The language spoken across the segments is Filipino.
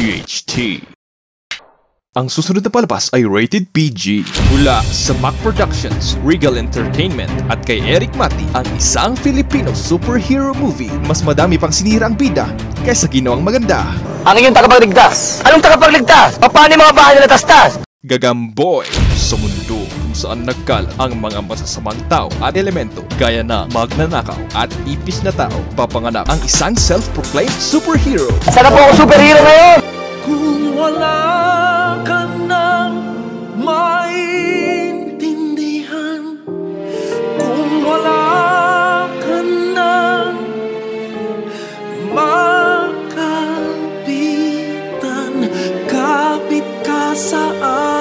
THT. Ang susunod na palabas ay rated PG. Mula sa Mac Productions, Regal Entertainment at kay Eric Mati, ang isang Filipino superhero movie. Mas madami pang sinira ang bida kaysa ginawang maganda. Ang inyong tagapagligtas. Anong tagapagligtas? Paano yung mga bahay na natastas? Gagamboy sa mundo kung saan nagkal ang mga masasamang tao at elemento gaya na magnanakaw at ipis na tao. Papanganap ang isang self-proclaimed superhero. Sana po ako superhero ngayon! Kung wala ka nang maintindihan, kung wala ka nang makapitan, kapit ka sa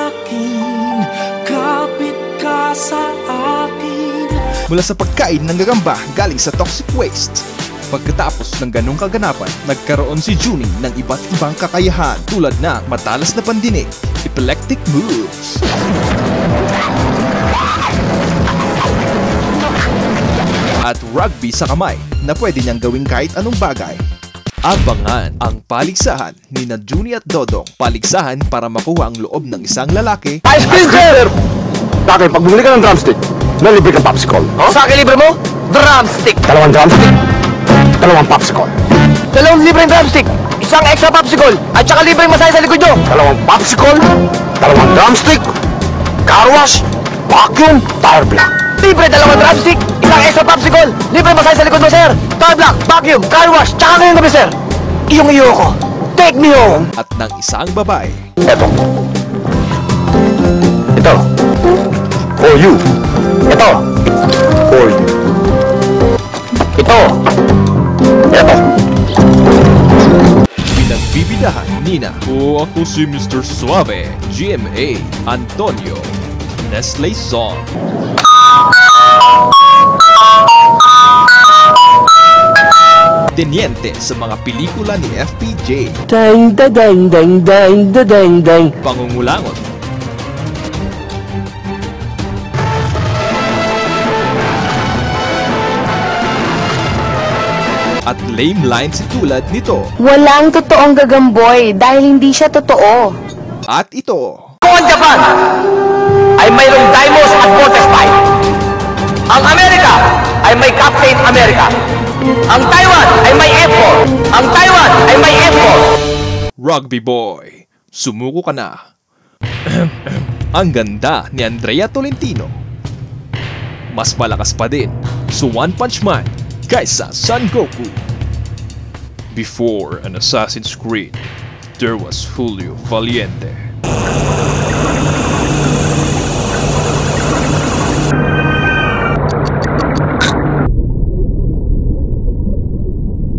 akin, kapit ka sa akin. Mula sa pagkain ng gagamba galing sa toxic waste. Pagkatapos ng ganong kaganapan, nagkaroon si Junie ng iba't ibang kakayahan tulad na matalas na pandinig, epileptic moves, at rugby sa kamay na pwede niyang gawing kahit anong bagay. Abangan ang paligsahan ni na Junie at Dodong. Paligsahan para makuha ang loob ng isang lalaki. Ice cream, sir! Bakit? Pag bumili ka ng drumstick, may libre kang popsicle. Oh? Sa akin libre mo? Drumstick! Dalawang drumstick, dalawang popsicle. Dalawang libreng drumstick, isang extra popsicle, at saka libreng masaya sa likod nyo. Dalawang popsicle, dalawang drumstick, car wash, vacuum, tire block. Libre dalawang drumstick, isang extra popsicle, libreng masaya sa likod mo, sir. Tire block, vacuum, car wash, tsaka ngayong gabi, sir. Iyong-iyo ko. Take me home. At ng isang babae. Ito. Ito. For you. Ito. For you. Ito. Ito. Pinagbibidahan nina. O ako si Mr. Suave, GMA, Antonio, Nestle Song. Teniente sa mga pelikula ni FPJ. Dang da dang dang dang da dang dang. Pangungulangot. At lame lines tulad nito. Walang totoong gagamboy dahil hindi siya totoo. At ito. Kung ang Japan ay mayroong Daimos at Fortress 5, ang Amerika ay may Captain America, ang Taiwan ay may F4, ang Taiwan ay may F4. Rugby Boy, sumuko ka na. Ang ganda ni Andrea Tolentino. Mas malakas pa din sa One Punch Man kaysa Son Goku. Before an Assassin's Creed, there was Julio Valiente.